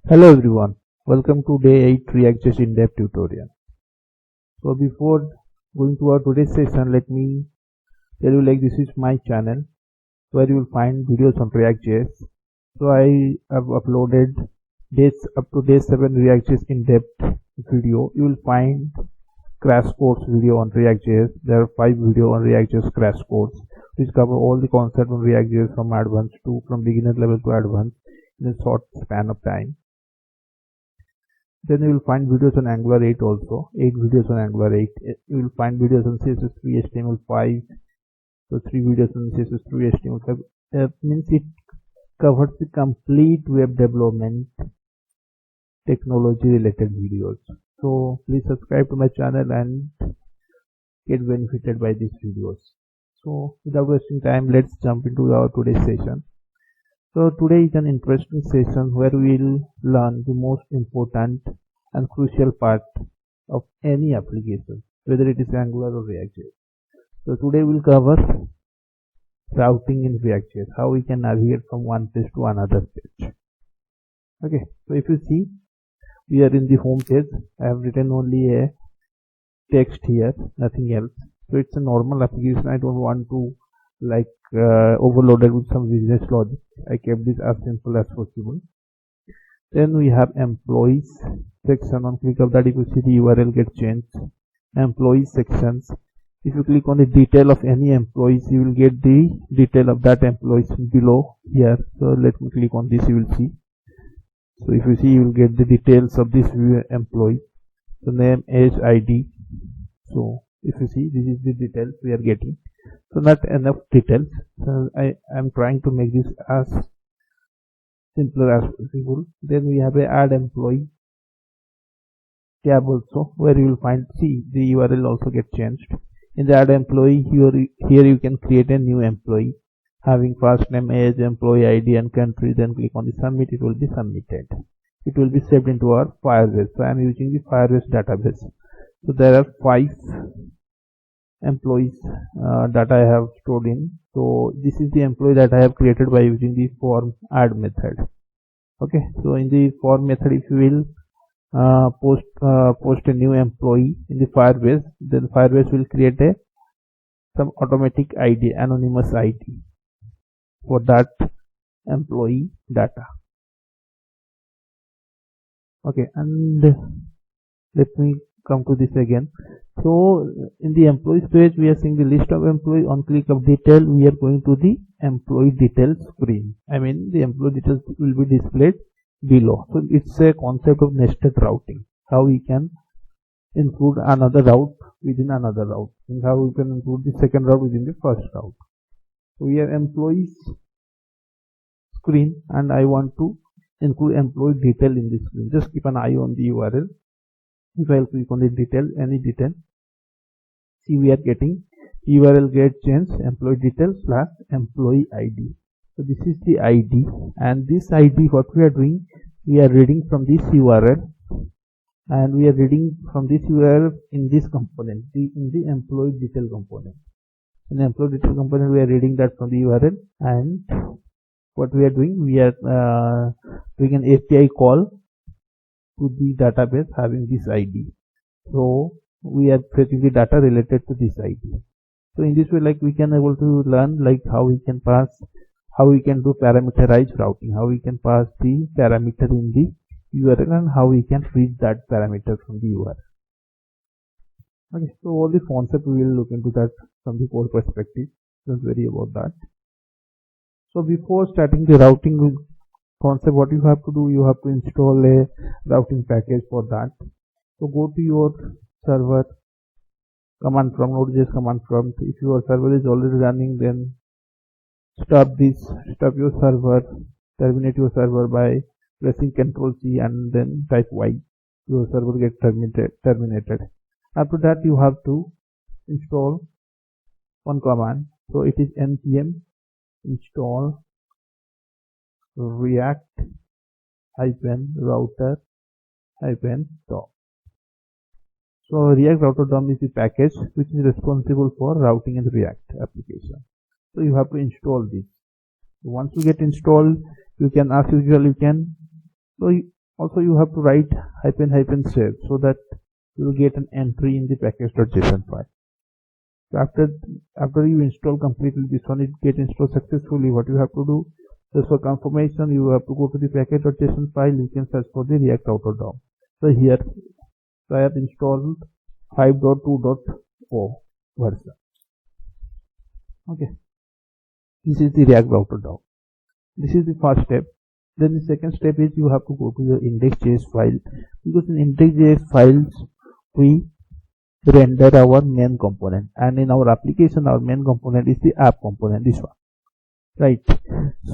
Hello everyone, welcome to day 8 React.js in-depth tutorial. So before going to our today's session, let me tell you this is my channel where you will find videos on React.js. So I have uploaded up to day 7 React.js in-depth video. You will find crash course video on React.js. There are 5 videos on React.js crash course which cover all the concepts on React.js from advanced to from beginner level to advanced in a short span of time. Then you will find videos on Angular 8 also, 8 videos on Angular 8. You will find videos on CSS3, HTML5, so 3 videos on CSS3, HTML5. Means it covers the complete web development technology related videos. So please subscribe to my channel and get benefited by these videos. So without wasting time, let's jump into our today's session. So today is an interesting session where we will learn the most important and crucial part of any application, whether it is Angular or React.js. So today we'll cover routing in React.js, how we can navigate from one page to another page. Okay, so if you see, we are in the home page. I have written only a text here, nothing else. So it's a normal application. I don't want to overloaded with some business logic. I kept this as simple as possible. Then we have employees section. On click of that, if you see the URL get changed. Employees sections. If you click on the detail of any employees, you will get the detail of that employees below here. So let me click on this, you will see. So if you see, you will get the details of this employee. So name, age, ID. So if you see, this is the details we are getting. So not enough details. So I am trying to make this as simpler as possible. Then we have a add employee tab also, where you will find, see, the URL also get changed. In the add employee, here you can create a new employee having first name, age, employee ID and country. Then click on the submit. It will be submitted. It will be saved into our Firebase. So I am using the Firebase database. So there are 5 employees that I have stored in. So this is the employee that I have created by using the form add method. Okay, so in the form method, if you will post a new employee in the Firebase, then Firebase will create some automatic ID, anonymous ID for that employee data. Okay, and let me come to this again. So in the employees page, we are seeing the list of employee. On click of detail, we are going to the employee details screen. I mean, the employee details will be displayed below. So it's a concept of nested routing, how we can include another route within another route, and how we can include the second route within the first route. So we have employees screen, and I want to include employee detail in this screen. Just keep an eye on the URL. If I click on the detail, any detail, see, we are getting URL get changed, employee detail / employee ID. So this is the ID, and this ID, what we are doing, we are reading from this URL, and we are reading from this URL in this component, in the employee detail component. In the employee detail component, we are reading that from the URL, and what we are doing, we are doing an API call to the database having this ID. So we are fetching the data related to this ID. So in this way, we can able to learn how we can pass, how we can do parameterized routing, how we can pass the parameter in the URL, and how we can read that parameter from the URL. Okay, so all the concept we will look into that from the code perspective. Don't worry about that. So before starting the routing concept, what you have to do, you have to install a routing package for that. So go to your server, command prompt, Node.js command prompt. If your server is already running, then stop your server, terminate your server by pressing Ctrl+C and then type Y. Your server gets terminated. After that, you have to install one command. So it is npm install react router DOM. So React Router DOM is the package which is responsible for routing in the React application. So you have to install this. Once you get installed, you can, as usual, Also you have to write --save so that you will get an entry in the package.json file. So after you install completely this one, it get installed successfully. What you have to do, just for confirmation, you have to go to the package.json file. You can search for the React Router DOM. So here I have installed 5.2.0 version. Okay, this is the React Router DOM. This is the first step. Then the second step is you have to go to your index.js file, because in index.js files we render our main component, and in our application our main component is the app component, this one, right?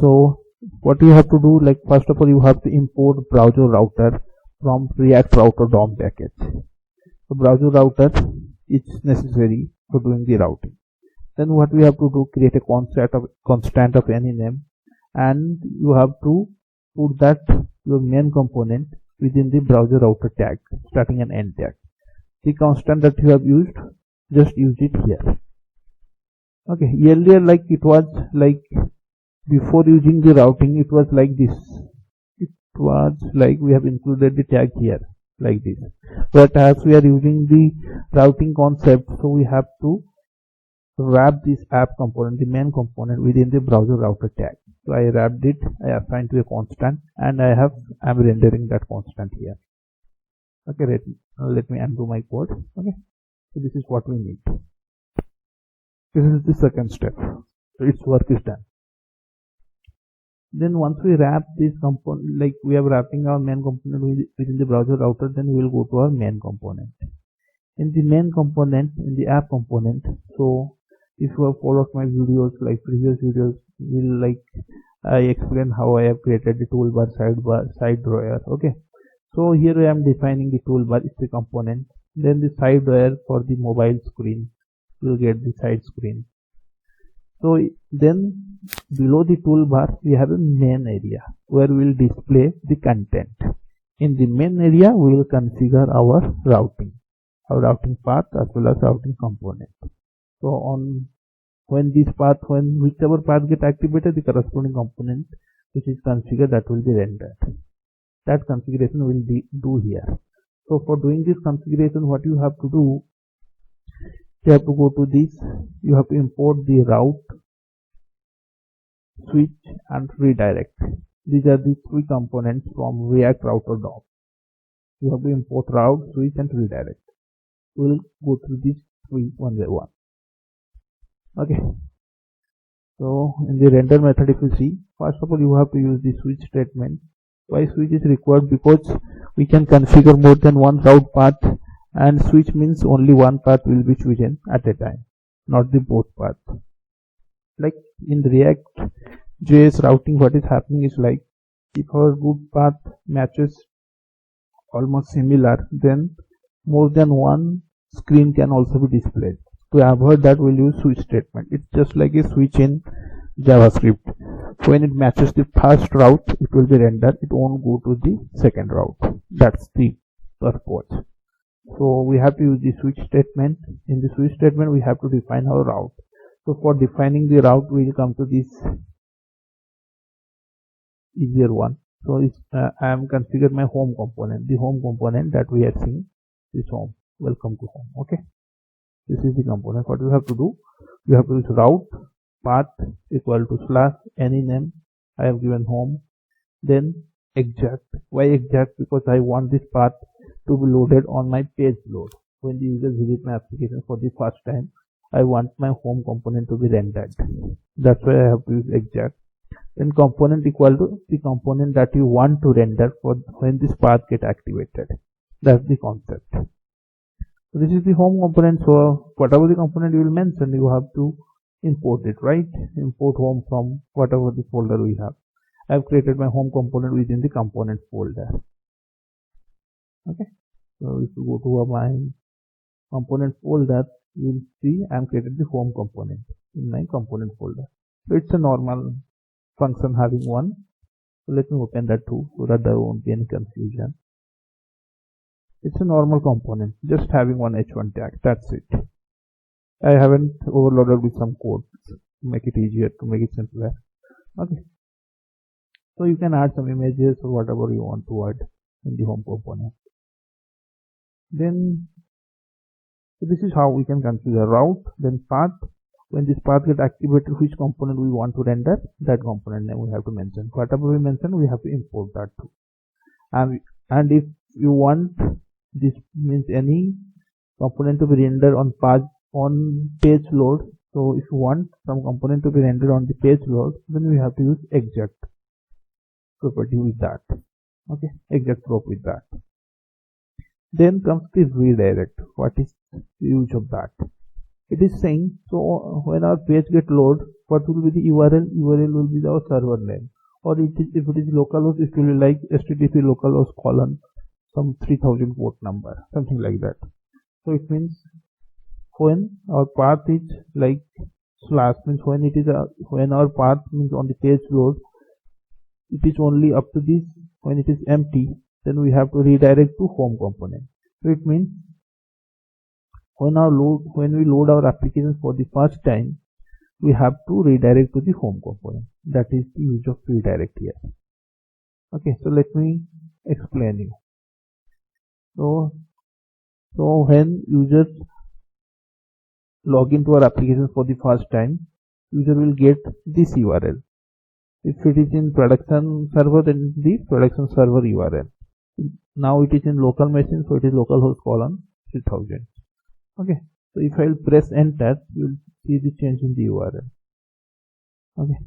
So what you have to do, like first of all you have to import browser router from React Router DOM package. So browser router is necessary for doing the routing. Then what we have to do, create a constant of any name, and you have to put that your main component within the browser router tag, starting and end tag. The constant that you have used, just use it here. Okay, earlier like it was like, before using the routing it was like this. It was like we have included the tag here like this, but as we are using the routing concept, so we have to wrap this app component, the main component, within the browser router tag. So I wrapped it, I assigned to a constant, and I'm rendering that constant here. Okay, let me undo my code. Okay, so this is what we need. This is the second step. So its work is done. Then once we wrap this component, like we are wrapping our main component within the browser router, then we will go to our main component. In the main component, in the app component, so if you have followed my videos, like previous videos, will like I explain how I have created the toolbar, sidebar, side drawer. Okay, so here I am defining the toolbar is the component. Then the side drawer for the mobile screen, you will get the side screen. So then below the toolbar we have a main area where we will display the content. In the main area we will configure our routing path as well as routing component. So when whichever path get activated, the corresponding component which is configured, that will be rendered. That configuration will be do here. So for doing this configuration, what you have to do, you have to go to this, you have to import the route, switch and redirect. These are the three components from React Router DOM. You have to import route, switch and redirect. We will go through these three one by one. Okay, so in the render method, if you see, first of all you have to use the switch statement. Why switch is required? Because we can configure more than one route path, and switch means only one path will be chosen at a time, not the both path. Like in React JS routing, what is happening is like, if our root path matches almost similar, then more than one screen can also be displayed. To avoid that, we'll use switch statement. It's just like a switch in JavaScript. When it matches the first route, it will be rendered. It won't go to the second route. That's the purpose. So we have to use the switch statement. In the switch statement, we have to define our route. So for defining the route, we will come to this easier one. So I am configured my home component. The home component that we are seeing is home. Welcome to home. Okay, this is the component. What you have to do, you have to use route path equal to / any name. I have given home. Then exact. Why exact? Because I want this path to be loaded on my page load. When the user visits my application for the first time, I want my home component to be rendered. That's why I have to use exact. Then component equal to the component that you want to render for when this path get activated. That's the concept. So this is the home component. So whatever the component you will mention, you have to import it, right? Import home from whatever the folder we have. I have created my home component within the component folder. Okay, so if you go to my component folder, you will see I am created the home component in my component folder. So it's a normal function having one. So let me open that too, so that there won't be any confusion. It's a normal component, just having one h1 tag. That's it. I haven't overloaded with some code to make it easier, to make it simpler. Okay, so you can add some images or whatever you want to add. in the home component. Then so this is how we can configure route. Then path. When this path get activated, which component we want to render, that component name we have to mention. Whatever we mention, we have to import that too. And if you want this means any component to be rendered on path on page load. So if you want some component to be rendered on the page load, then we have to use exact property with that. Okay, exact prop with that. Then comes the redirect. What is the use of that? It is saying, so when our page get load, what will be the URL? URL will be our server name. Or if it is localhost, it will be like http localhost colon some 3000 port number, something like that. So it means when our path is like slash, means when it is when our path means on the page load, it is only up to this. When it is empty, then we have to redirect to home component. So it means when we load our applications for the first time, we have to redirect to the home component. That is the use of redirect here. Okay, so let me explain you. So when users log into our application for the first time, user will get this URL. If it is in production server, then the production server URL. Now it is in local machine, so it is localhost colon 3000. Okay, so if I will press enter, you will see the change in the URL. Okay,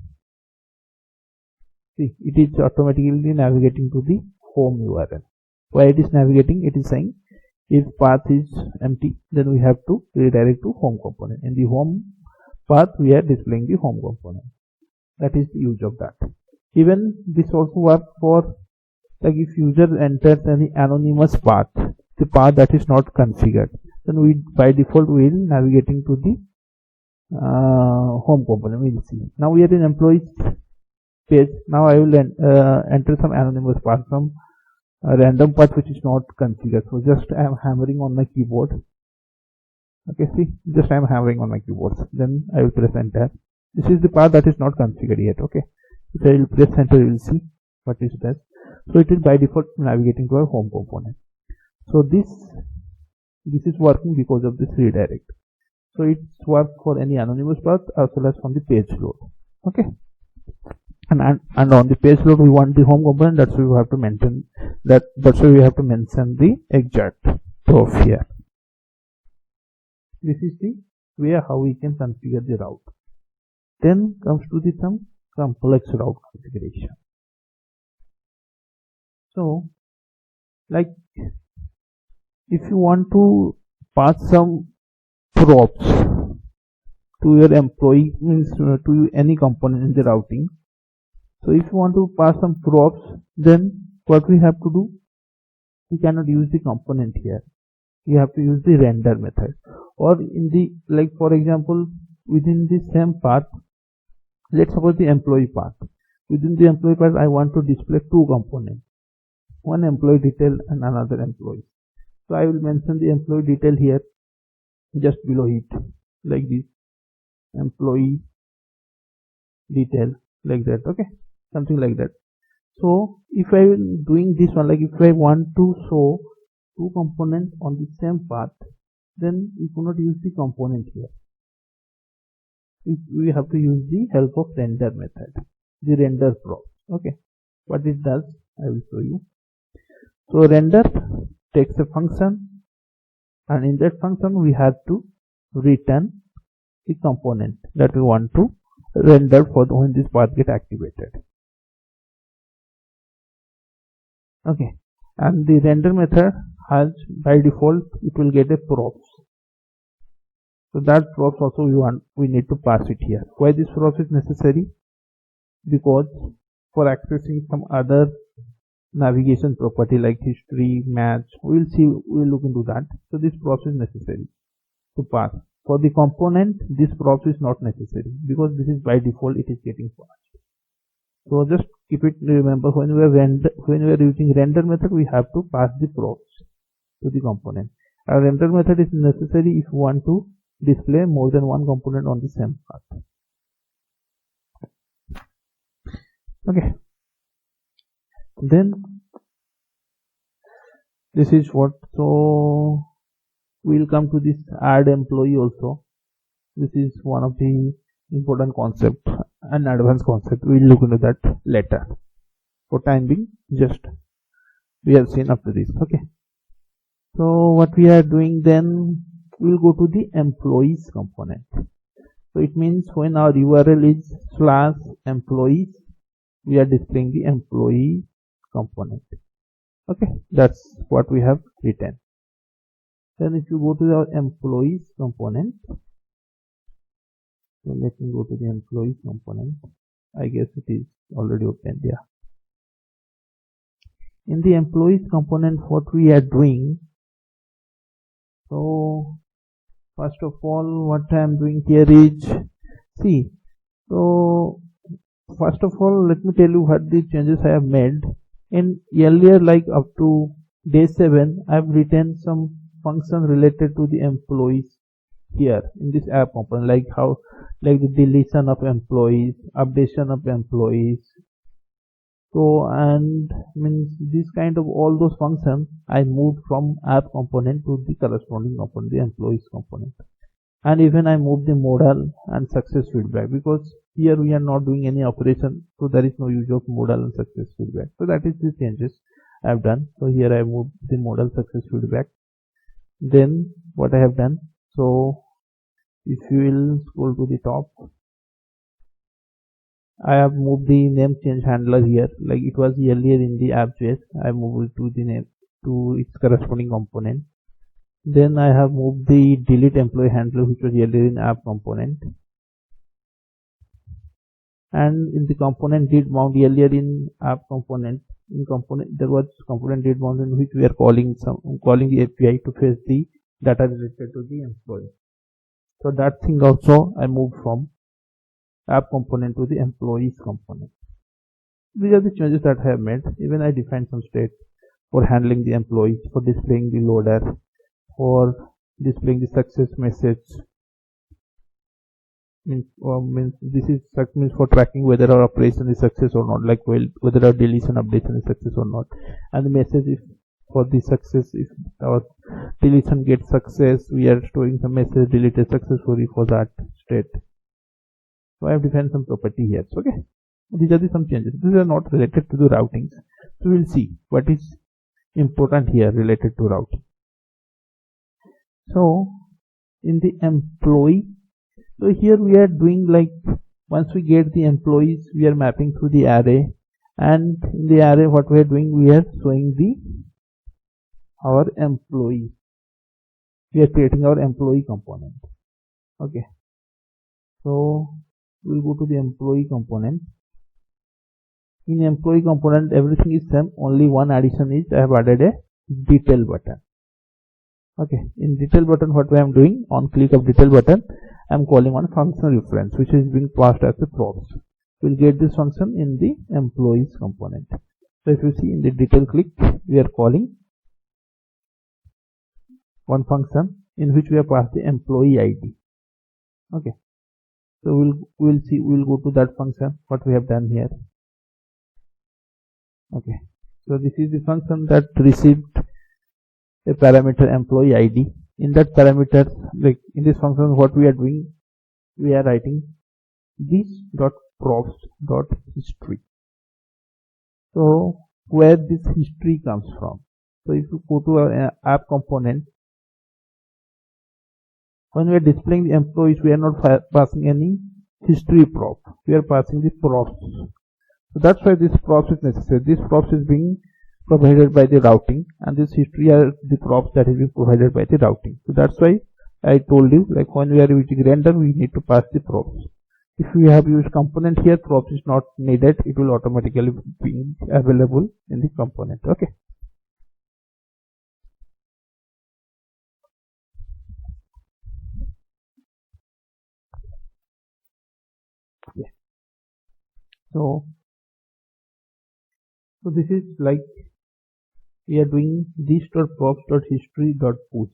see, it is automatically navigating to the home URL. Why it is navigating? It is saying if path is empty, then we have to redirect to home component. In the home path, we are displaying the home component. That is the use of that. Even this also works for like if user enters any anonymous path, the path that is not configured, then we by default will navigating to the home component. We will see. Now we are in employees page. Now I will enter some anonymous path, some random path which is not configured. So just I am hammering on my keyboard. Okay, see, just I am hammering on my keyboard. Then I will press enter. This is the path that is not configured yet. Okay, if I will press enter, you will see what is that. So it is by default navigating to our home component. So this is working because of this redirect. So it works for any anonymous path as well as from the page load. Okay, and on the page load we want the home component. That's why we have to mention that. That's why we have to mention the exact proof here. This is the way how we can configure the route. Then comes to the some complex route configuration. So like if you want to pass some props to your employee, means to any component in the routing. So if you want to pass some props, then what we have to do? We cannot use the component here. We have to use the render method. Or in the like for example, within the same path, let's suppose the employee path. Within the employee path, I want to display two components, one employee detail and another employee. So I will mention the employee detail here, just below it, like this, employee detail, like that. Okay, something like that. So if I am doing this one, like if I want to show two components on the same path, then we cannot use the component here. We have to use the help of render method, the render prop. Okay, what it does, I will show you. So render takes a function, and in that function we have to return the component that we want to render for when this path get activated. Okay, and the render method has by default it will get a props. So that props also we need to pass it here. Why this props is necessary? Because for accessing some other navigation property like history, match, we'll look into that. So this props is necessary to pass. For the component, this props is not necessary because this is by default it is getting passed. So just keep it, remember, when we are using render method, we have to pass the props to the component. Our render method is necessary if you want to display more than one component on the same path. Okay. Then this is what. So we'll come to this add employee also. This is one of the important concept and advanced concept. We'll look into that later. For time being, just we have seen up to this. Okay, so what we are doing then, we'll go to the employees component. So it means when our URL is /employees, we are displaying the employee component. Okay, that's what we have written. Then if you go to our employees component, so let me go to the employees component. I guess it is already open there. In the employees component, what we are doing, so first of all, what I am doing here is, see, so first of all, let me tell you what the changes I have made. In earlier, like up to day 7, I have written some function related to the employees here in this app component, like the deletion of employees, updation of employees. So, and means this kind of all those functions I moved from app component to the corresponding component, the employees component. And even I moved the modal and success feedback, because here we are not doing any operation, so there is no use of modal and success feedback. So that is the changes I have done. So here I moved the modal success feedback. Then what I have done, so if you will scroll to the top, I have moved the name change handler here, like it was earlier in the app.js. I moved it to the name, to its corresponding component. Then I have moved the delete employee handler, which was earlier in app component. And in the component did mount earlier in app component, there was component did mount in which we are calling the API to fetch the data related to the employee. So that thing also I moved from app component to the employees component. These are the changes that I have made. Even I defined some state for handling the employees, for displaying the loader, for displaying the success message. Means for tracking whether our operation is success or not, like whether our deletion updation is success or not. And the message is for the success, if our deletion gets success, we are storing some message deleted successfully for that state. So I have defined some property here. So, okay, these are some changes. These are not related to the routings. So we'll see what is important here related to routing. So in the employee, so here we are doing like, once we get the employees, we are mapping through the array, and in the array what we are doing, we are showing our employee. We are creating our employee component. Okay, so we'll go to the employee component. In employee component, everything is same, only one addition is I have added a detail button. Okay, in detail button, what I am doing, on click of detail button, I am calling one function reference, which is being passed as a props. We'll get this function in the employees component. So if you see in the detail click, we are calling one function in which we have passed the employee ID. Okay, so we'll go to that function, what we have done here. Okay, so this is the function that received a parameter employee ID. In that parameter, like in this function, what we are doing, we are writing this.props.history. So where this history comes from. So if you go to our app component, when we are displaying the employees, we are not passing any history prop. We are passing the props. So that's why this props is necessary. This props is being provided by the routing, and this history are the props that is being provided by the routing. So that's why I told you, like when we are using render, we need to pass the props. If we have used component here, props is not needed. It will automatically be available in the component. Okay. Yeah. So this is like we are doing this.props.history.push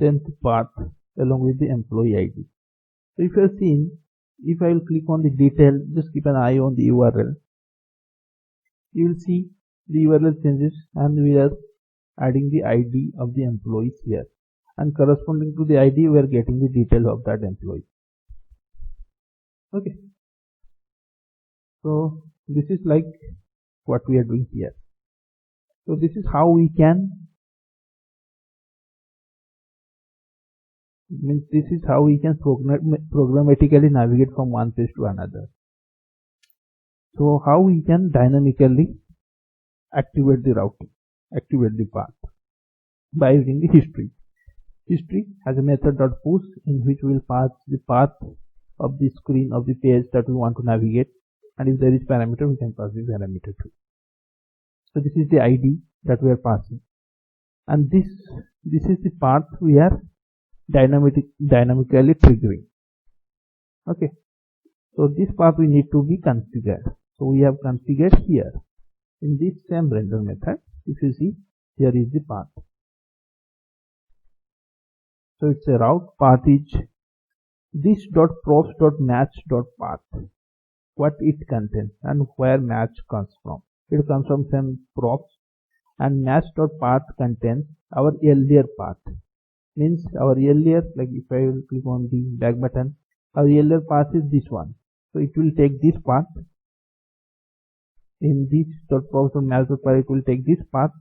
10th path along with the employee ID. So if you have seen, if I will click on the detail, just keep an eye on the URL. You will see the URL changes, and we are adding the ID of the employees here, and corresponding to the ID we are getting the details of that employee. Okay, so this is like what we are doing here. So this is how we can programmatically navigate from one page to another. So how we can dynamically activate the routing, activate the path by using the history. History has a method .push in which we will pass the path of the screen of the page that we want to navigate, and if there is parameter we can pass the parameter too. So this is the ID that we are passing, and this is the path we are dynamically triggering. Okay, so this path we need to be configured. So we have configured here in this same render method. If you see, here is the path. So it's a route path is this.props.match.path, what it contains and where match comes from. It comes from some props, and match.path contains our earlier path. Means our earlier, like if I will click on the back button, our earlier path is this one. So it will take this path. In this.props.match.path, it will take this path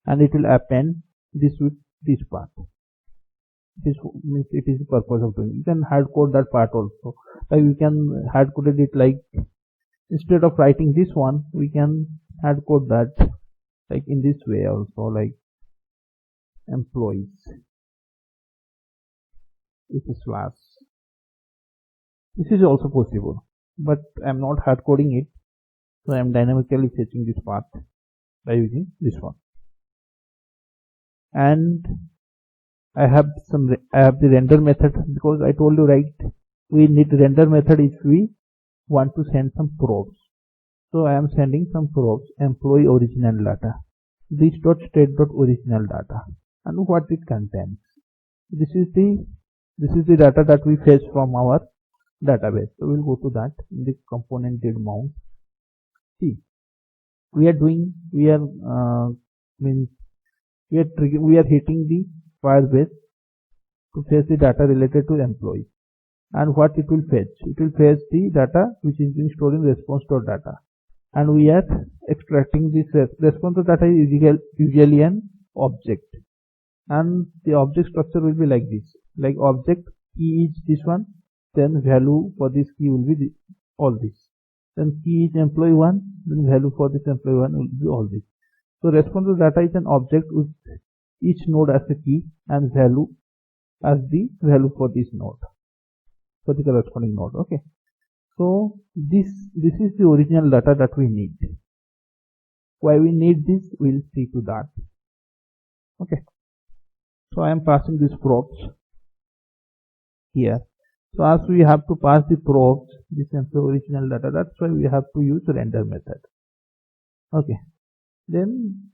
and it will append this with this path. This means it is the purpose of doing. You can hard code that part also. Like you can hard code it like, instead of writing this one, we can hard code that like in this way also, like employees with a slash. This is also possible, but I am not hard coding it, so I am dynamically fetching this path by using this one. And I have the render method, because I told you, right, we need render method if we want to send some probes. So I am sending some probes, employee original data, this.state.original data, and what it contains. This is the data that we fetch from our database. So we'll go to that in the component did mount. See, we are hitting the Firebase to fetch the data related to employee, and what it will fetch? It will fetch the data which is being stored in response.data, and we are extracting this response.data is usually an object, and the object structure will be like this, like object key is this one, then value for this key will be all this, then key is employee 1, then value for this employee 1 will be all this. So response.data is an object with each node as a key and value as the value for this node, for the corresponding node. Okay, so this is the original data that we need. Why we need this, we'll see to that. Okay, so I am passing these probes here. So as we have to pass the probes, this employee original data, that's why we have to use the render method. Okay, then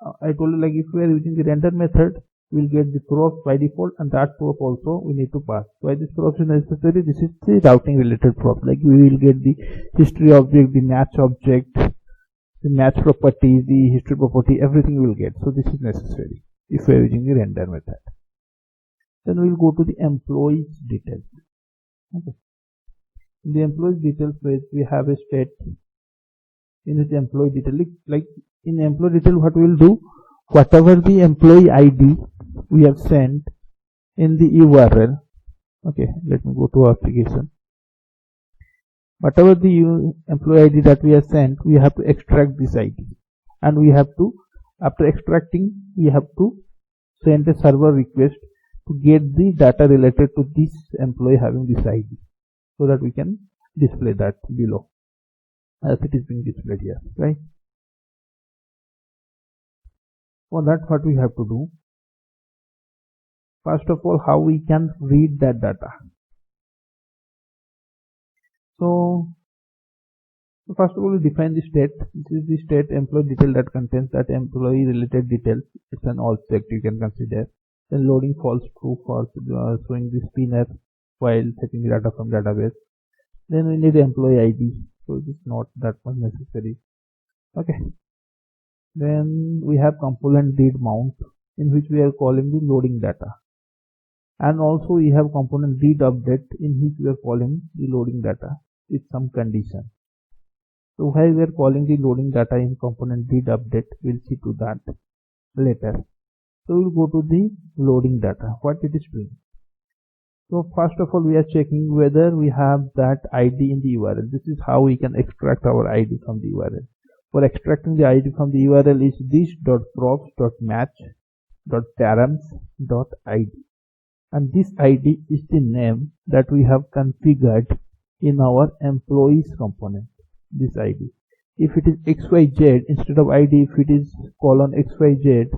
I told you, like if we are using the render method, we'll get the probe by default, and that probe also we need to pass. Why this probe is necessary? This is the routing related probe. Like we will get the history object, the match object, the match property, the history property, everything we will get. So this is necessary if we are using the render method. Then we will go to the employees details. Okay. In the employees details page, we have a state in which employee detail, like in employee detail, what we will do, whatever the employee ID we have sent in the URL. Okay, let me go to our application. Whatever the employee ID that we have sent, we have to extract this ID, and we have to, after extracting, we have to send a server request to get the data related to this employee having this ID, so that we can display that below as it is being displayed here, right? For that, what we have to do, first of all, how we can read that data. So first of all, we define the state. This is the state employee detail that contains that employee related details. It's an object you can consider. Then loading false, true, false, showing the spinner while fetching the data from database. Then we need the employee ID, so it is not that much necessary. Okay. Then we have component did mount, in which we are calling the loading data. And also we have component did update, in which we are calling the loading data with some condition. So why we are calling the loading data in component did update, we'll see to that later. So we'll go to the loading data, what it is doing. So first of all, we are checking whether we have that ID in the URL. This is how we can extract our ID from the URL. For extracting the ID from the URL is this.props.match.params.id, and this ID is the name that we have configured in our employees component. This ID, if it is XYZ instead of ID, if it is colon XYZ,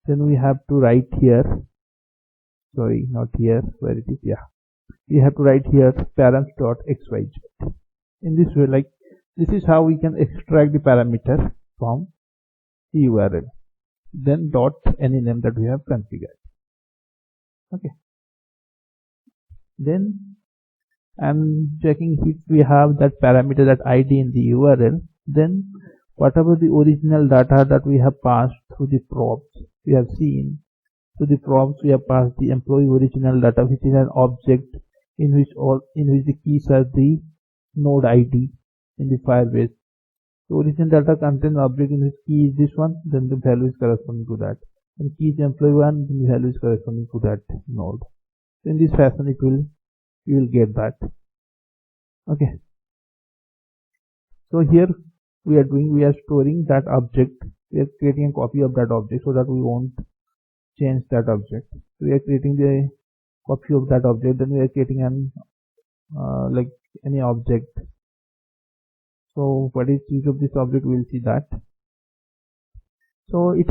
then we have to write here, sorry, not here, where it is, yeah, we have to write here params.xyz. In this way, like, this is how we can extract the parameter from the URL. Then dot any name that we have configured. Okay. Then I'm checking if we have that parameter, that ID in the URL. Then whatever the original data that we have passed through the props, we have seen to the props we have passed the employee original data, which is an object in which the keys are the node ID in the Firebase. The original data contains object in which key is this one, then the value is corresponding to that. And key is employee one, then the value is corresponding to that node. So in this fashion, you will get that. Okay. So here we are storing that object. We are creating a copy of that object so that we won't change that object. So we are creating the copy of that object. Then we are creating an like any object. So what is use of this object? We will see that. So it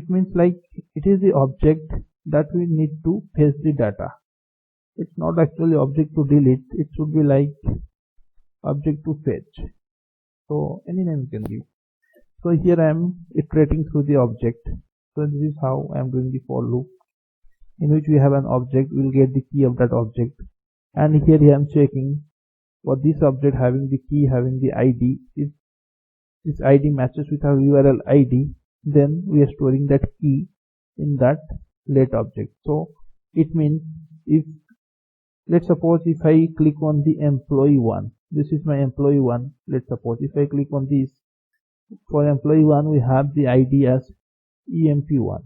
means like it is the object that we need to fetch the data. It's not actually object to delete. It should be like object to fetch. So any name you can give. So here I am iterating through the object. So this is how I am doing the for loop, in which we have an object. We will get the key of that object, and here I am checking for this object having the key, having the ID. If this ID matches with our URL ID, then we are storing that key in that let object. So it means, if let's suppose if I click on the employee one, this is my employee one. Let's suppose if I click on this, for employee one we have the ID as EMP1.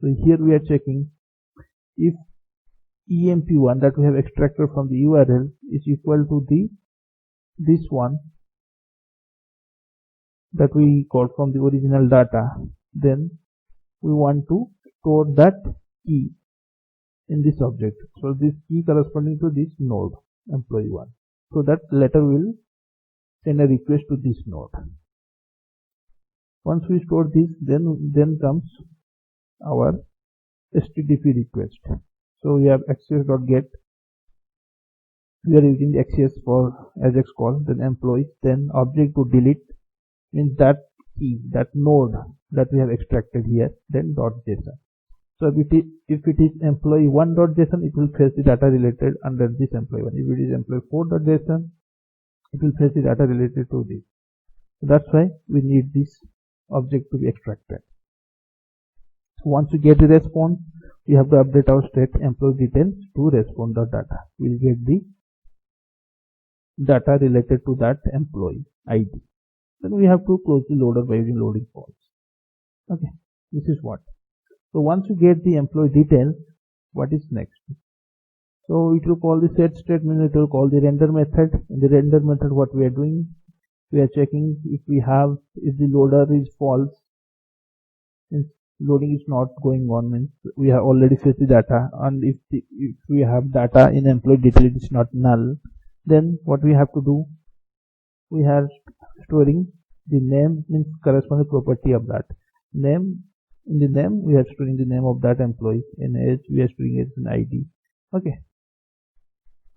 So here we are checking if EMP1 that we have extracted from the URL is equal to this one that we got from the original data, then we want to store that key in this object. So this key corresponding to this node employee one. So that letter will send a request to this node. Once we store this, then comes our HTTP request. So we have access.get. We are using the access for Ajax call, then employees, then object to delete means that key, that node that we have extracted here, then .json. So if it is employee 1.json, it will fetch the data related under this employee one. If it is employee 4.json, it will fetch the data related to this. So that's why we need this object to be extracted. So once we get the response, we have to update our state employee details to response.data. We will get the data related to that employee ID. Then we have to close the loader by using loading false. Okay, this is what. So once you get the employee details, what is next? So it will call the set statement. It will call the render method. In the render method, what we are doing, we are checking if the loader is false, means loading is not going on, means we have already fetched the data, and if we have data in employee detail, it is not null, then what we have to do, we are storing the name, means corresponding property of that name. In the name, we are storing the name of that employee. In age, we are storing it in ID. Okay.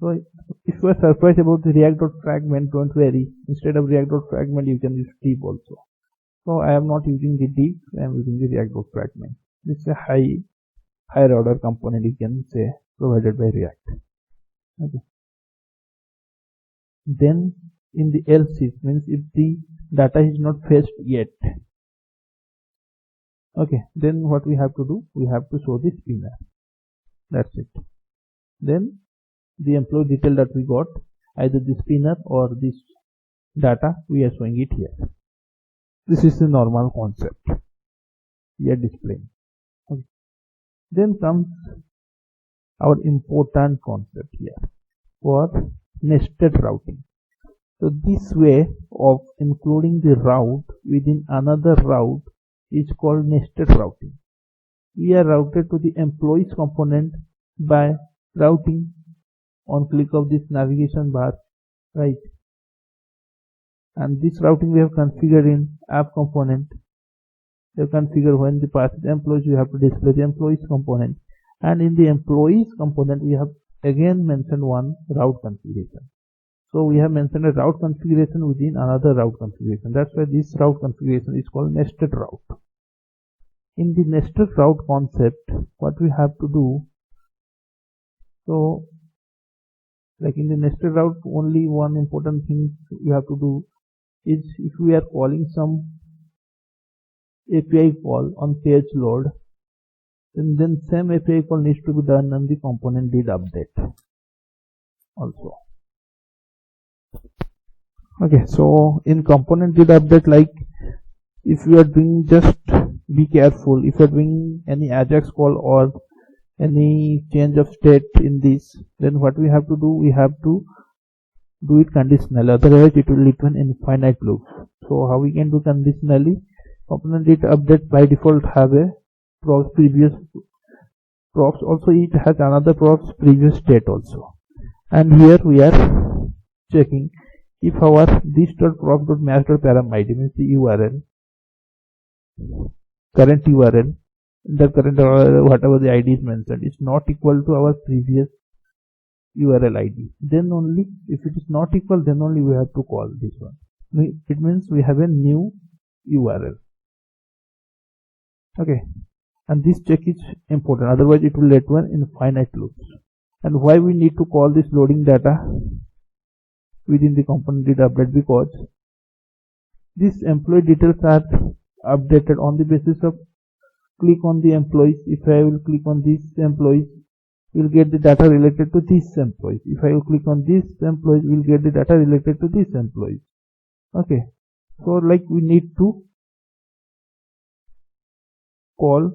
So if you are surprised about the React.fragment, don't worry. Instead of React.fragment, you can use div also. So I am not using the div, I am using the React.fragment. This is a higher order component, you can say, provided by React. Okay. Then in the else if, means if the data is not fetched yet, Okay, then what we have to do, we have to show the spinner. That's it. Then the employee detail that we got, either the spinner or this data, we are showing it here. This is the normal concept we are displaying. Okay. Then comes our important concept here for nested routing. So this way of including the route within another route is called nested routing. We are routed to the employees component by routing on click of this navigation bar, right? And this routing we have configured in app component. You configure when the path is employees, you have to display the employees component, and in the employees component we have again mentioned one route configuration. So we have mentioned a route configuration within another route configuration. That's why this route configuration is called nested route. In the nested route concept, what we have to do, so like in the nested route, only one important thing we have to do is if we are calling some API call on page load, then same API call needs to be done on the component did update also. Okay, so in component did update, like if you are doing, just be careful if you are doing any Ajax call or any change of state in this, then what we have to do, we have to do it conditionally, otherwise it will lead to an infinite loop. So how we can do conditionally? Component did update by default have a previous props, also it has another props previous state also, and here we are checking if our this.props.match.param id means the URL, current URL, the current whatever the ID is mentioned is not equal to our previous URL ID, then only, if it is not equal, then only we have to call this one. It means we have a new URL. Okay, and this check is important, otherwise it will lead to an infinite loops. And why we need to call this loading data within the component did update? Because these employee details are updated on the basis of click on the employees. If I will click on these employees, we will get the data related to these employees. If I will click on these employees, we will get the data related to these employees. Okay, so like we need to call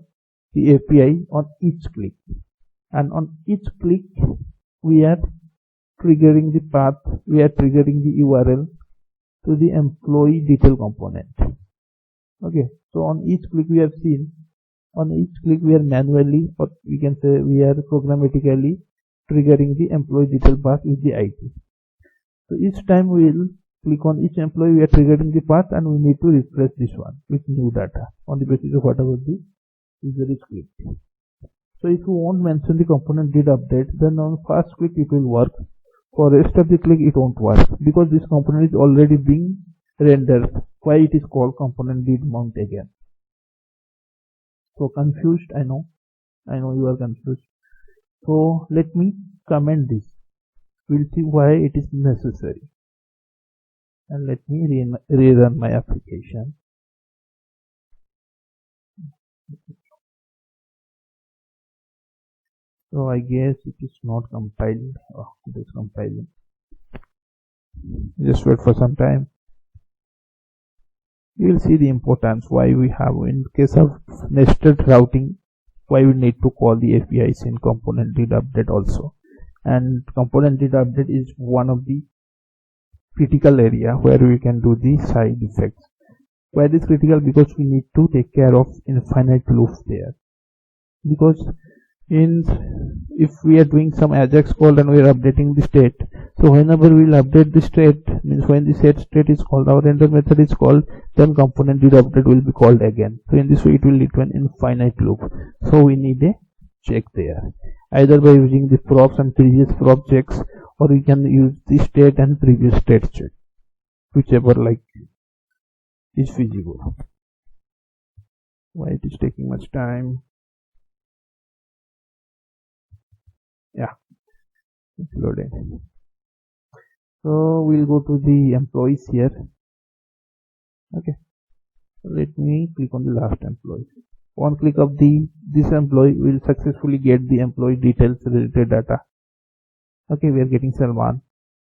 the API on each click, and on each click we are triggering the path, we are triggering the URL to the employee detail component. Okay, so on each click we have seen, on each click we are manually, or we can say we are programmatically triggering the employee detail path with the ID. So each time we will click on each employee, we are triggering the path, and we need to refresh this one with new data on the basis of whatever the user is clicked. So if you won't mention the component did update, then on first click it will work. For rest of the click it won't work, because this component is already being rendered. Why it is called component did mount again? So confused, I know you are confused. So let me comment this. We'll see why it is necessary. And let me rerun my application. So I guess it is not compiled. Oh, it is compiling. Just wait for some time. You will see the importance why we have, in case of nested routing, why we need to call the APIs in component did update also. And component did update is one of the critical area where we can do the side effects. Why it is critical? Because we need to take care of infinite loops there. Because if we are doing some Ajax call and we are updating the state, so whenever we will update the state, means when the set state is called, our render method is called, then component did update will be called again. So in this way it will lead to an infinite loop. So we need a check there, either by using the props and previous prop checks, or we can use the state and previous state check, whichever like is feasible. Why it is taking much time? Yeah, it's loaded. So we'll go to the employees here. Okay, so let me click on the last employee. On click of this employee, will successfully get the employee details related data. Okay, we are getting Salman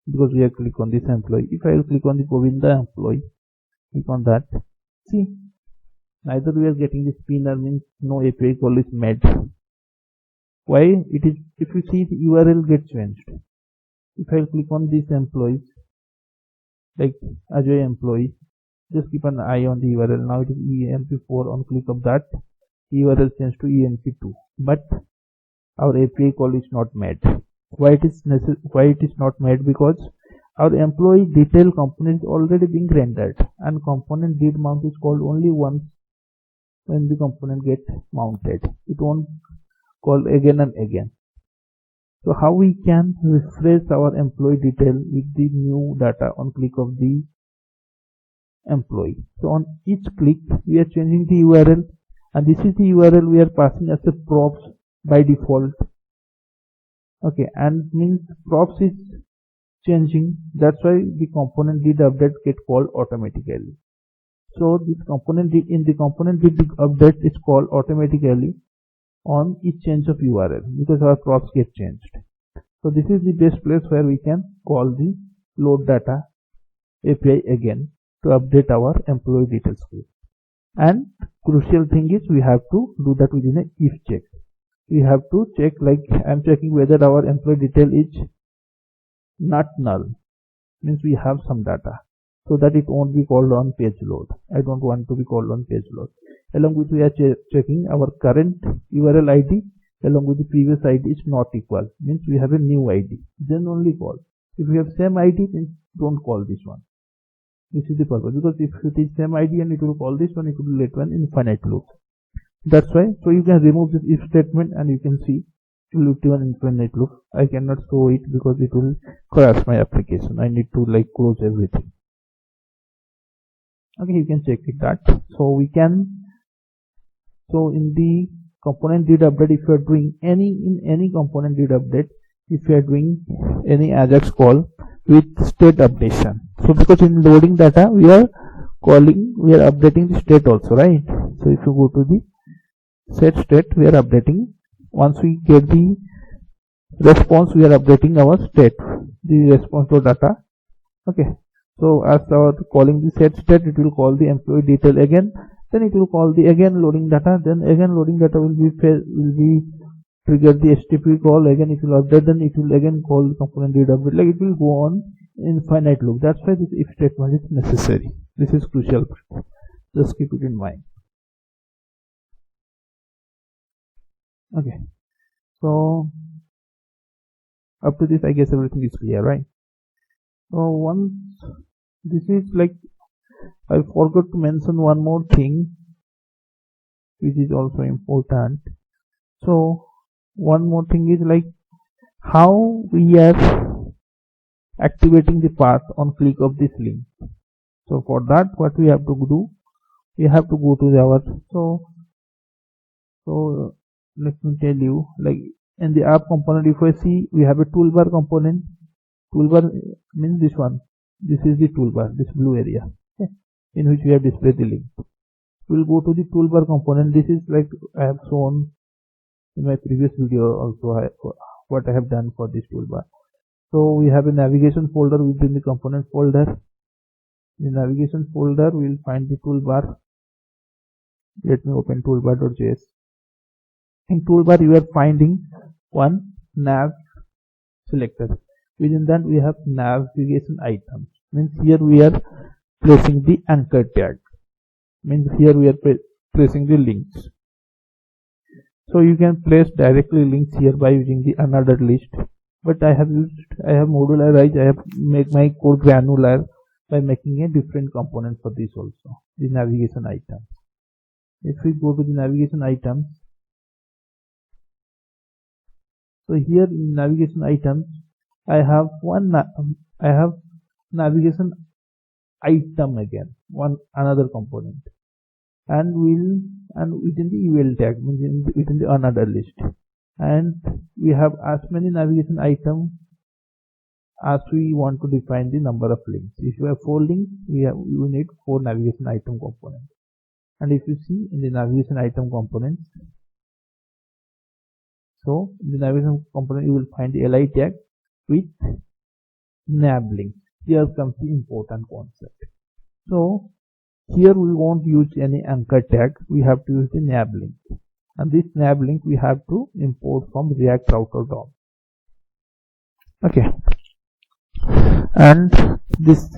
because we have clicked on this employee. If I will click on the Govinda employee, click on that, see, neither we are getting the spinner, means no API call is made. Why? It is, if you see, the URL gets changed. If I click on these employees, like Ajay employee, just keep an eye on the URL. Now it is EMP4. On click of that, URL changed to EMP2, but our API call is not made. Why it is not made? Because our employee detail component is already being rendered, and component did mount is called only once when the component gets mounted. It won't call again and again. So how we can refresh our employee detail with the new data on click of the employee? So on each click we are changing the URL, and this is the URL we are passing as a props by default. Okay, and means props is changing, that's why the component did update get called automatically. So this component in the component did update is called automatically on each change of URL because our props get changed. So this is the best place where we can call the load data API again to update our employee details script. And crucial thing is we have to do that within a if check. We have to check, like I am checking whether our employee detail is not null, means we have some data, so that it won't be called on page load. I don't want to be called on page load. Along with we are checking our current URL ID along with the previous ID is not equal, means we have a new ID, then only call. If we have same ID, then don't call this one. This is the purpose, because if it is same ID and it will call this one, it will be later an infinite loop. That's why. So you can remove this if statement and you can see it will be an infinite loop. I cannot show it because it will crash my application. I need to like close everything. Okay, you can check it that. So we can, so in the component did update, if you are doing any component did update, if you are doing any Ajax call with state updation. So because in loading data we are updating the state also, right? So if you go to the set state, we are updating. Once we get the response, we are updating our state, the response to data. Okay, so as our calling the set state, it will call the employee detail again, then it will call the again loading data, then again loading data will be trigger the HTTP call, again it will update, then it will again call the component did update, like it will go on infinite loop. That's why this if statement is necessary. This is crucial, just keep it in mind. Okay, so up to this I guess everything is clear, right? So once this is like, I forgot to mention one more thing which is also important. So one more thing is like how we are activating the path on click of this link. So for that, what we have to do, we have to go to our, so let me tell you, like in the app component, if I see we have a toolbar component. Toolbar means this one, this is the toolbar, this blue area, okay, in which we have displayed the link. We'll go to the toolbar component. This is like I have shown in my previous video also what I have done for this toolbar. So we have a navigation folder within the component folder. In the navigation folder we will find the toolbar. Let me open toolbar.js. In toolbar you are finding one nav selector. Within that we have navigation items, means here we are placing the anchor tag, means here we are placing the links. So you can place directly links here by using the another list, but I have modularized, I have made my code granular by making a different component for this also, the navigation items. If we go to the navigation items, so here in navigation items I have navigation item again, another component, and within the UL tag, means within the another list, and we have as many navigation items as we want to define the number of links. If you have 4 links, we need 4 navigation item components. And if you see in the navigation item components, so in the navigation component you will find the li tag with nav link. Here comes the important concept. So here we won't use any anchor tag, we have to use the nav link, and this nav link we have to import from React Router DOM. Okay, and this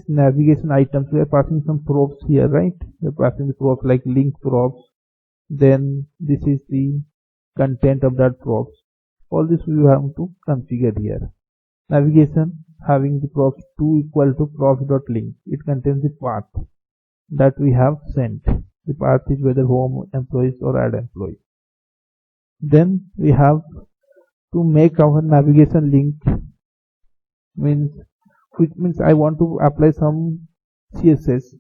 navigation items we are passing some props here, right? We are passing the props like link props, then this is the content of that props. All this we have to configure here. Navigation having the props 2 equal to props.link. It contains the path that we have sent. The path is whether home employees or add employees. Then we have to make our navigation link, which means I want to apply some CSS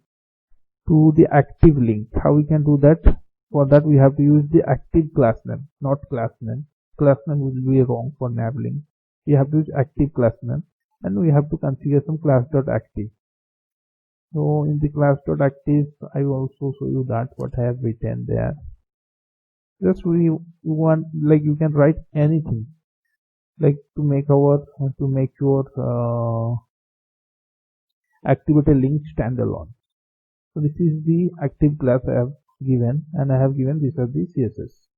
to the active link. How we can do that? For that we have to use the active class name, not class name. Class name will be wrong for nav link. We have to use active class name, and we have to configure some class.active. So in the class.active I will also show you that what I have written there. Just we want, like, you can write anything, like to make your activated link standalone. So this is the active class I have given, and I have given this as the CSS.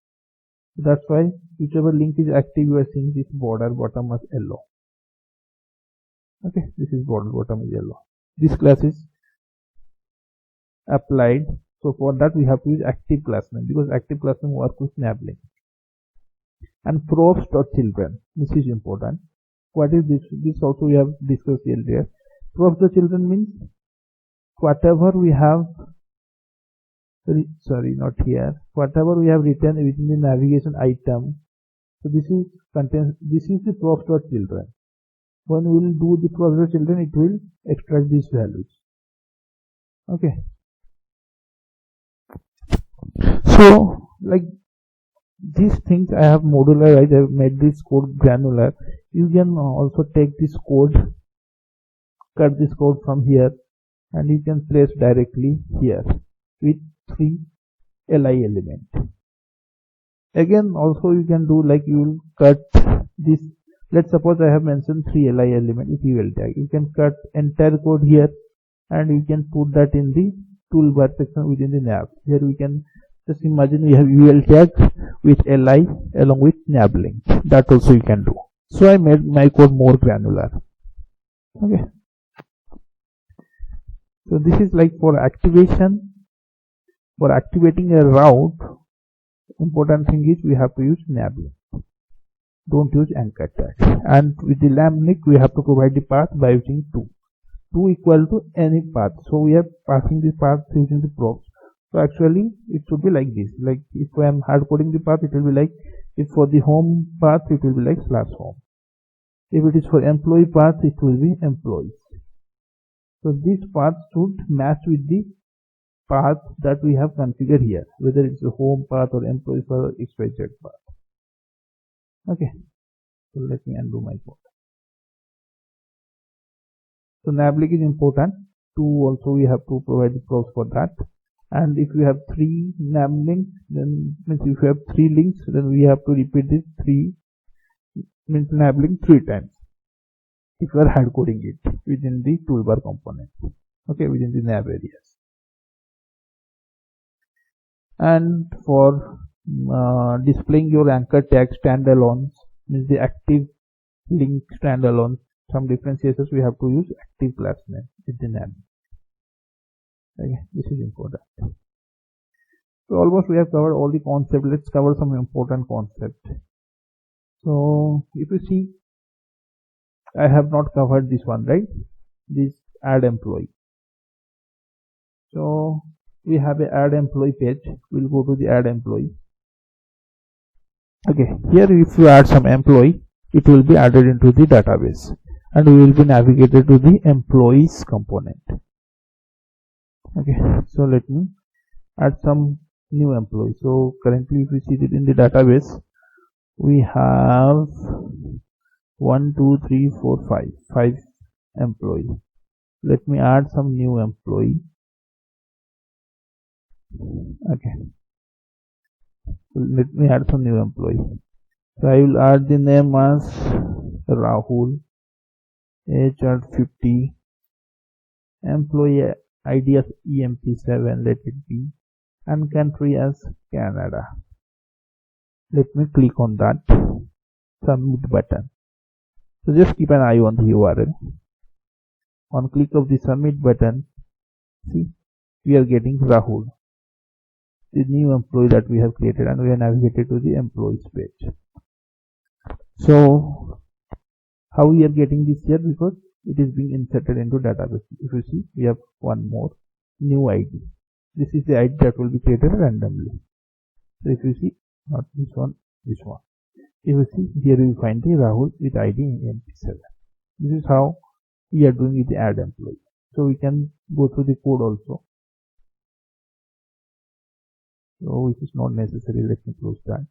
So that's why whichever link is active, you are seeing this border bottom as yellow. Okay, this is border bottom is yellow. This class is applied. So for that we have to use active class name, because active class name works with nav link. And props.children, this is important. What is this? This also we have discussed earlier. Props.children means whatever we have, whatever we have written within the navigation item. So this is the props.children. When we will do the props.children, it will extract these values. Okay. So like these things I have modularized, I have made this code granular. You can also take this code, cut this code from here, and you can place directly here with 3 li element. Again also you can do like, you will cut this. Let's suppose I have mentioned 3 li element with UL tag. You can cut entire code here and you can put that in the toolbar section within the nav. Here we can just imagine we have UL tag with li along with nav link. That also you can do. So I made my code more granular. Okay. So this is like for activation. For activating a route, important thing is we have to use nav link. Don't use anchor tag. And with the lam link we have to provide the path by using 2 equal to any path. So we are passing the path using the props. So actually it should be like this. Like if I am hard coding the path, it will be like, if for the home path it will be like /home. If it is for employee path, it will be employees. So this path should match with the path that we have configured here, whether it's a home path or employee path or XYZ path. Okay, so let me undo my code. So nav link is important. 2 also we have to provide the props for that. And if you have 3 nav links, then means if you have 3 links, then we have to repeat this 3 means nav link 3 times. If you are hard coding it within the toolbar component, okay, within the nav areas. And for displaying your anchor tag standalones, means the active link standalone, some different CSS we have to use active class name with the nav. Okay, this is important. So almost we have covered all the concepts. Let's cover some important concepts. So if you see, I have not covered this one, right? This add employee. So we have a add employee page. We'll go to the add employee. Okay, here if you add some employee, it will be added into the database and we will be navigated to the employees component. Okay, so let me add some new employee. So currently if you see that in the database we have 1 2 3 4 5 employees. Let me add some new employee. Okay, so let me add some new employee. So I will add the name as Rahul, age at 50, employee ID as EMP7, let it be, and country as Canada. Let me click on that submit button. So just keep an eye on the URL. On click of the submit button, see, we are getting Rahul, the new employee that we have created, and we are navigated to the employees page. So how we are getting this here? Because it is being inserted into database. If you see, we have one more new ID. This is the ID that will be created randomly. So if you see, not this one, this one. If you see, here you will find the Rahul with ID EMP7. This is how we are doing with the add employee. So we can go through the code also. So it is not necessary. Let me close that.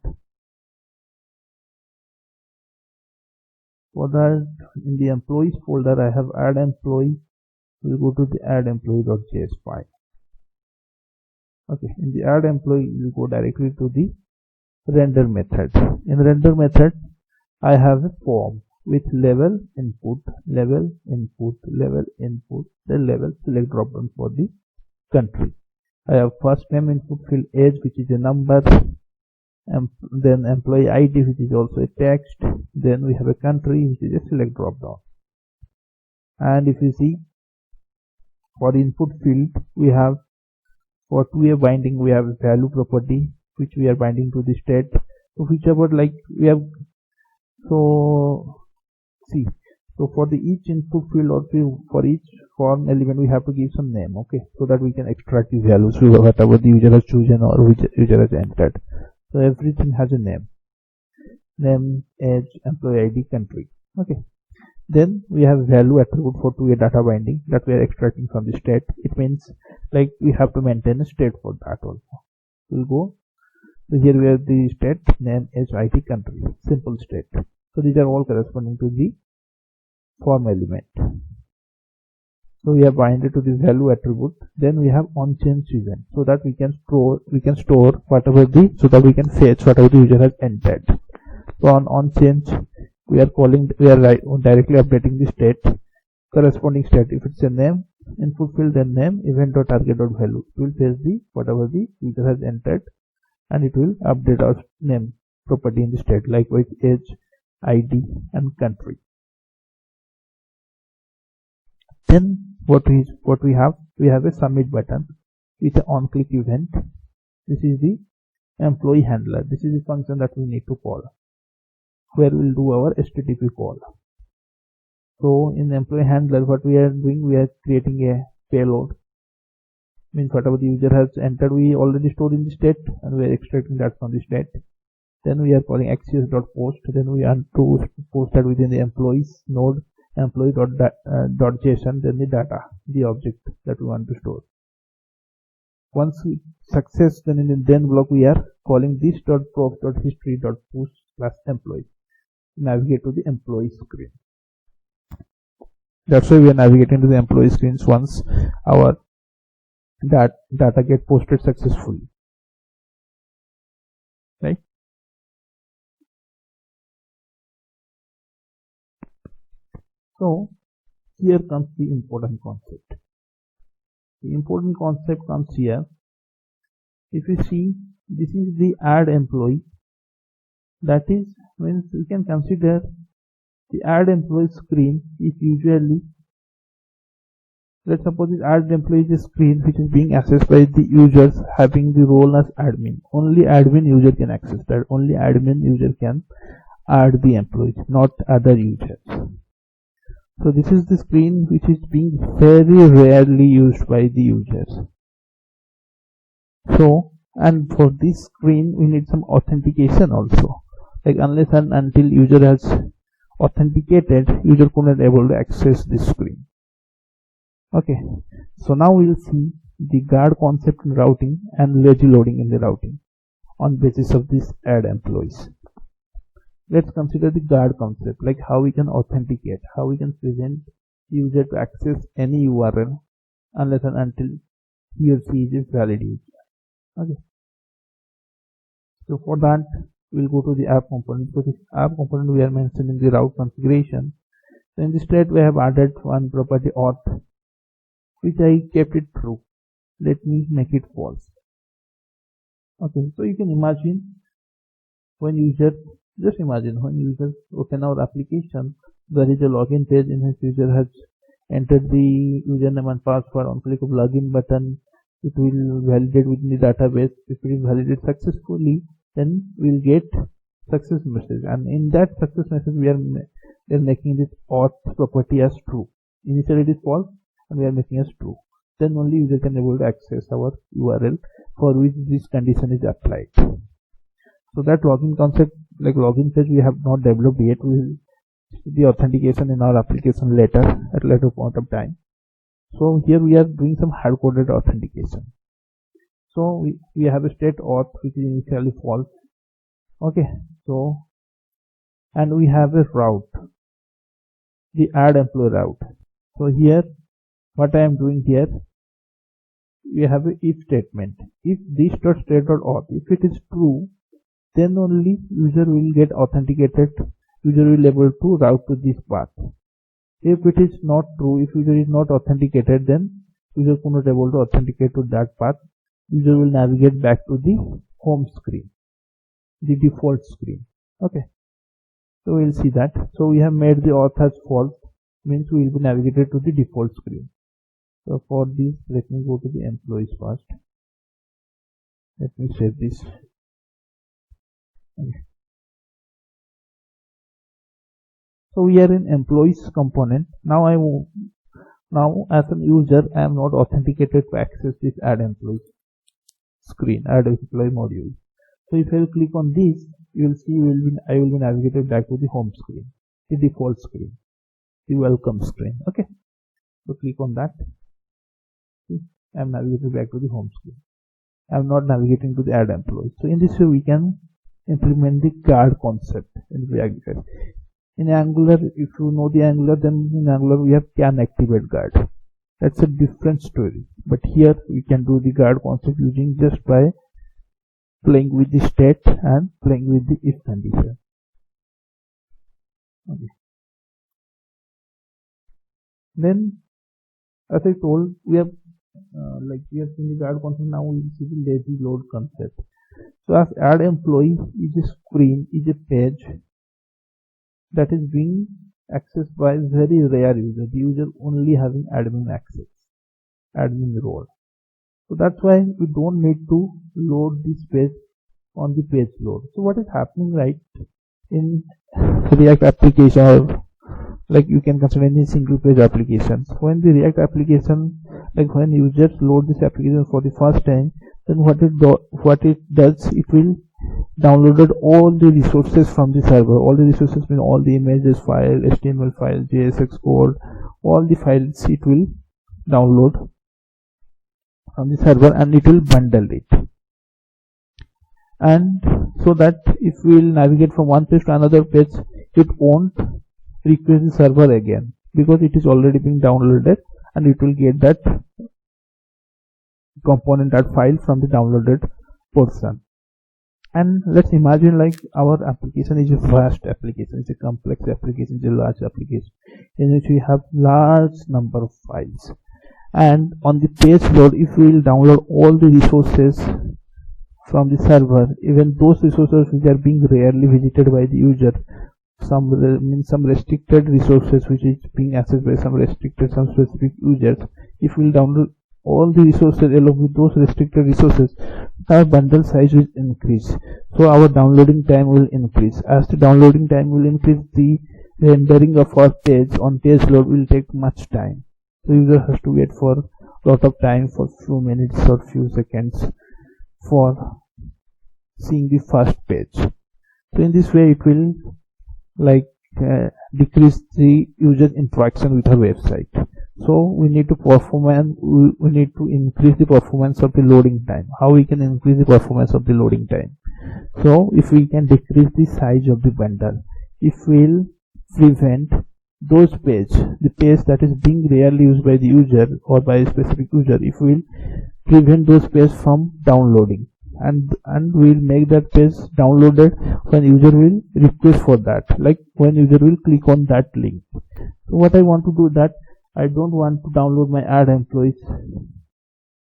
For that, in the employees folder, I have add employee. We'll go to the add employee.js file. Okay, in the add employee, we'll go directly to the render method. In render method, I have a form with level input, level input, level input, then level select drop down for the country. I have first name input field age, which is a number, then employee ID, which is also a text, then we have a country, which is a select drop down. And if you see, for input field, we have for two-way binding, we have a value property which we are binding to the state. So whichever, like we have, so see, so for the each input field or for each form element, we have to give some name, okay, so that we can extract the values whatever the user has chosen or which user has entered. So everything has a name, age, employee ID, country. Okay, then we have value attribute for two-way data binding that we are extracting from the state. It means like we have to maintain a state for that also. We'll go, so here we have the state, name, age, ID, country, simple state. So these are all corresponding to the form element. So we have binded to this value attribute. Then we have on change event, so that we can store whatever the, so that we can fetch whatever the user has entered. So on change, we are directly updating the state, corresponding state. If it's a name, input field, then name, event.target.value. It will fetch the whatever the user has entered, and it will update our name property in the state, likewise age, ID, and country. Then what we have a submit button with an on click event. This is the employee handler. This is the function that we need to call, where we'll do our HTTP call. So in the employee handler, what we are doing, we are creating a payload. Means whatever the user has entered, we already stored in the state, and we are extracting that from the state. Then we are calling axios.post. Then we want to post that within the employees node, employee.json, then the data, the object that we want to store. Once we success, then in the then block we are calling this.prof.history.push/employee. Navigate to the employee screen. That's why we are navigating to the employee screens once our data get posted successfully, right? So here comes the important concept. The important concept comes here. If you see, this is the add employee. That is, means you can consider the add employee screen is usually, let's suppose this add employee is a screen which is being accessed by the users having the role as admin. Only admin user can access that. Only admin user can add the employees, not other users. So this is the screen which is being very rarely used by the users. So, and for this screen we need some authentication also. Like unless and until user has authenticated, user couldn't able to access this screen. Okay, so now we'll see the guard concept in routing and lazy loading in the routing on basis of this add employees. Let's consider the guard concept, like how we can authenticate, how we can prevent user to access any URL unless and until he or she is a valid user. Okay, so for that we'll go to the app component. For this app component we are mentioning the route configuration. So in this state we have added one property auth, which I kept it true. Let me make it false. Okay, so you can imagine when users, just imagine when users open our application, there is a login page in which user has entered the username and password. On click of login button, it will validate within the database. If it is validated successfully, then we'll get success message, and in that success message we are making this auth property as true. Initially it is false and we are making as true. Then only user can able to access our URL for which this condition is applied. So that login concept, like login page, we have not developed yet. We will see the authentication in our application later, at later point of time. So here we are doing some hard-coded authentication. So we have a state auth which is initially false. Okay, so and we have a route, the add employee route. So here what I am doing here, we have a if statement. If this.state.auth, if it is true, then only user will get authenticated, user will able to route to this path. If it is not true, if user is not authenticated, then user cannot able to authenticate to that path. User will navigate back to the home screen, the default screen. Okay, so we'll see that. So we have made the auth as false, means we will be navigated to the default screen. So for this, let me go to the employees first. Let me save this. Okay. So we are in employees component. Now as an user, I am not authenticated to access this add employee screen, add employee module. So if I click on this, you will see I will be navigated back to the home screen, the default screen, the welcome screen. Okay, so click on that. I am navigated back to the home screen. I am not navigating to the add employee. So in this way we can implement the guard concept in React. In Angular, if you know the Angular, then in Angular we have can activate guard. That's a different story. But here we can do the guard concept using just by playing with the state and playing with the if condition. Okay. Then, as I told, we have we have seen the guard concept. Now we will see the lazy load concept. So as add employee is a screen, is a page that is being accessed by very rare user, the user only having admin access, admin role. So that's why we don't need to load this page on the page load. So what is happening right in React application, or like you can consider any single page applications, when the React application, like when users load this application for the first time, then what it does, it will downloaded all the resources from the server. All the resources mean all the images file, HTML file, JSX code, all the files it will download from the server and it will bundle it. And so that if we will navigate from one page to another page, it won't request the server again because it is already being downloaded, and it will get that component, that file from the downloaded portion. And let's imagine like our application is a vast application, it's a complex application, it's a large application in which we have large number of files. And on the page load, if we will download all the resources from the server, even those resources which are being rarely visited by the user, some restricted resources which is being accessed by some specific users, if we will download all the resources along with those restricted resources, our bundle size will increase. So our downloading time will increase. As the downloading time will increase, the rendering of our page on page load will take much time. So user has to wait for a lot of time, for few minutes or few seconds for seeing the first page. So in this way it will decrease the user interaction with our website. So we need to we need to increase the performance of the loading time. How we can increase the performance of the loading time? So if we can decrease the size of the bundle, if we'll prevent those the page that is being rarely used by the user or by a specific user, if we'll prevent those pages from downloading, and we'll make that page downloaded when user will request for that, like when user will click on that link. So what I want to do that I don't want to download my add employees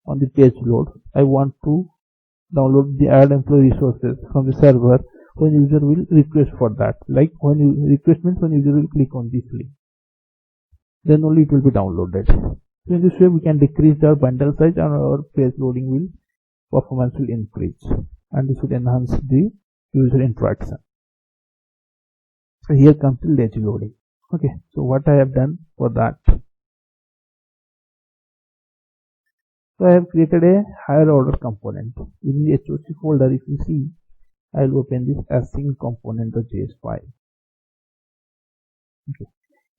on the page load. I want to download the add employee resources from the server when user will request for that, like when you request means when user will click on this link, then only it will be downloaded. So in this way we can decrease our bundle size and our page loading will performance will increase, and this will enhance the user interaction. So here comes the lazy loading. Okay, so what I have done for that, so I have created a higher order component in the HOC folder. If you see, I will open this async component.js file. Okay.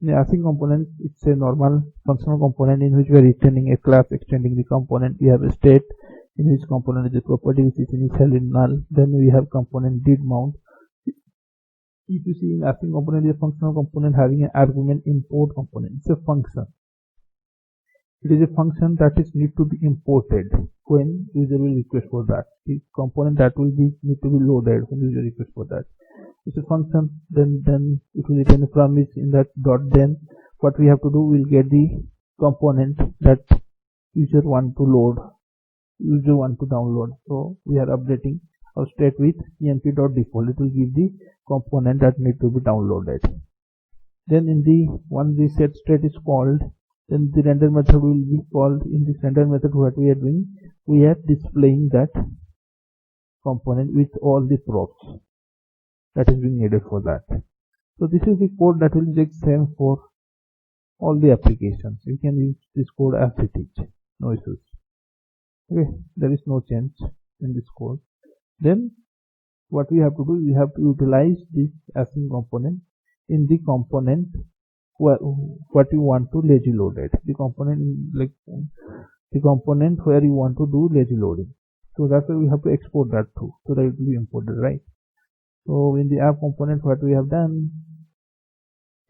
In the async component, it's a normal functional component in which we are returning a class extending the component. We have a state in which component is a property which is initially null. Then we have component did mount. If you see in async component, is a functional component having an argument import component. It's a function. It is a function that is need to be imported when user will request for that. The component that will be need to be loaded when user request for that. It's a function. Then it will return a promise in that dot. Then what we have to do, we'll get the component that user want to load, user want to download. So we are updating our state with enp.default. It will give the component that need to be downloaded. Then in the once the set state is called, then the render method will be called. In this render method, what we are doing, we are displaying that component with all the props that is being needed for that. So this is the code that will be same for all the applications. You can use this code as it is, no issues. Okay, there is no change in this code. Then what we have to do, we have to utilize this async component in the component what you want to lazy load it. The component like the component where you want to do lazy loading. So that's why we have to export that too, so that it will be imported, right? So in the app component, what we have done,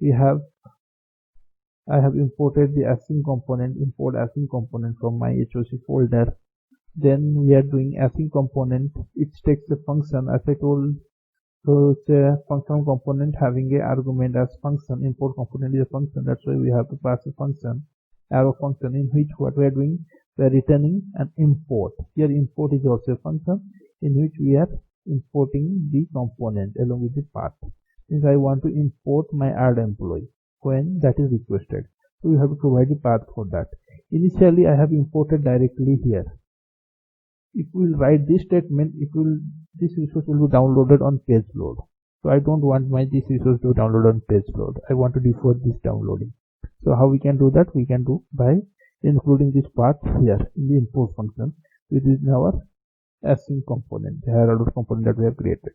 I have imported the async component, import async component from my HOC folder. Then we are doing async component. It takes a function, as I told. So it's a functional component having a argument as function. Import component is a function. That's why we have to pass a function, arrow function, in which what we are doing, we are returning an import. Here import is also a function in which we are importing the component along with the path. Since I want to import my add employee when that is requested, so we have to provide the path for that. Initially I have imported directly here. If we will write this statement, this resource will be downloaded on page load. So I don't want this resource to download on page load. I want to defer this downloading. So how we can do that? We can do by including this path here in the import function within our async component, the higher order component that we have created.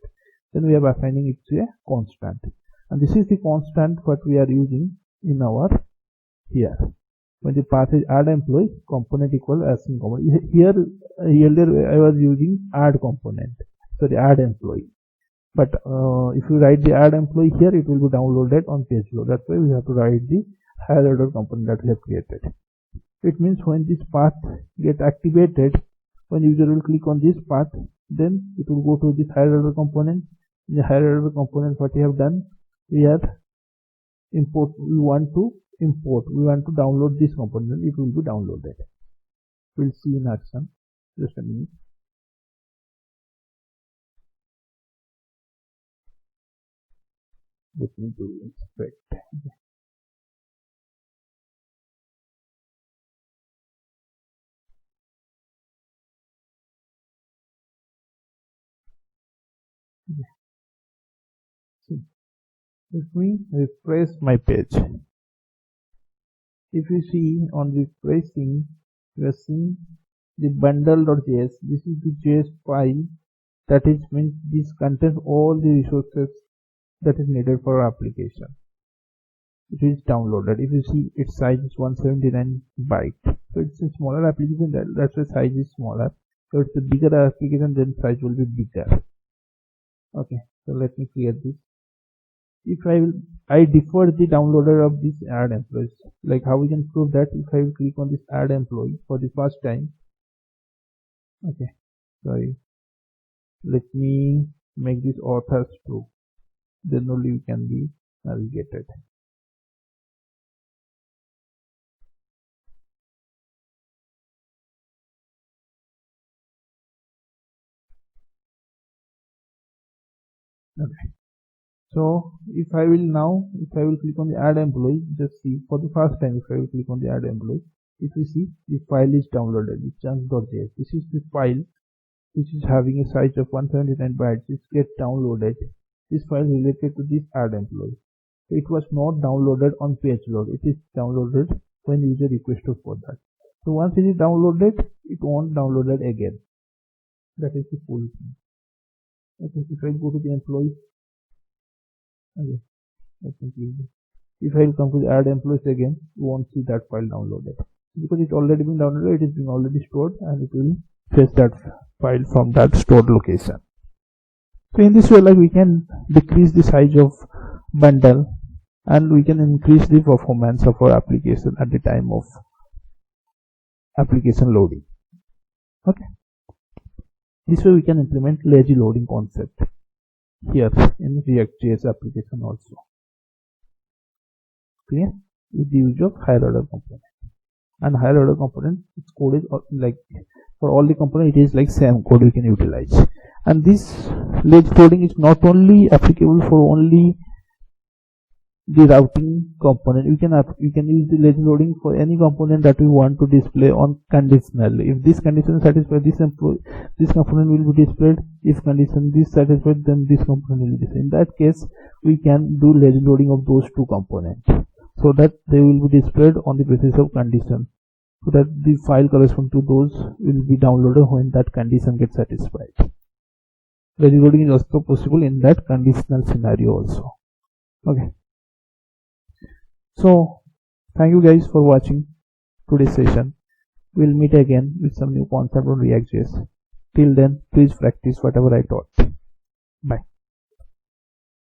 Then we are assigning it to a constant, and this is the constant what we are using in our here. When the path is add employee, component equal async component. Here earlier I was using add component, so the add employee. But if you write the add employee here, it will be downloaded on page load. That's why we have to write the higher order component that we have created. It means when this path get activated, when user will click on this path, then it will go to this higher order component. In the higher order component, what we have done, we have import. We want to download this component. It will be downloaded. We'll see in action. Just a minute. Let me do inspect. So let me refresh my page. If you see on refreshing, you are seeing the bundle.js. This is the JS file that is meant this contains all the resources that is needed for our application. It is downloaded. If you see, its size is 179 bytes. So it's a smaller application, that's why size is smaller. So it's a bigger application, then size will be bigger. Okay, so let me clear this. If I defer the downloader of this add employees, like how we can prove that? If I will click on this add employee for the first time, Okay, sorry, let me make this auth as true, then only you can be navigated. Okay, so if I will click on the add employee, just see for the first time, if I will click on the add employee, if you see the file is downloaded, the chunks.js. This is the file which is having a size of 179 bytes. It gets downloaded. This file related to this add employee. So it was not downloaded on page load. It is downloaded when user requested for that. So once it is downloaded, it won't download it again. That is the full thing. Okay, if I go to the employees, okay, if I come to the add employees again, you won't see that file downloaded because it's already been downloaded. It is being already stored, and it will fetch that file from that stored location. So in this way, like, we can decrease the size of bundle and we can increase the performance of our application at the time of application loading. Okay, this way we can implement lazy loading concept here in React.js application also. Clear? With the use of higher order component. And higher order component, its code is like for all the component, it is like same code we can utilize. And this lazy loading is not only applicable for only the routing component. You can use the lazy loading for any component that we want to display on conditional. If this condition satisfied, this component will be displayed. If condition this satisfied, then this component will be displayed. In that case, we can do lazy loading of those two components so that they will be displayed on the basis of condition, so that the file corresponding to those will be downloaded when that condition gets satisfied. Lazy loading is also possible in that conditional scenario also. Okay. So thank you guys for watching today's session. We'll meet again with some new concept on React.js. Till then, please practice whatever I taught. Bye.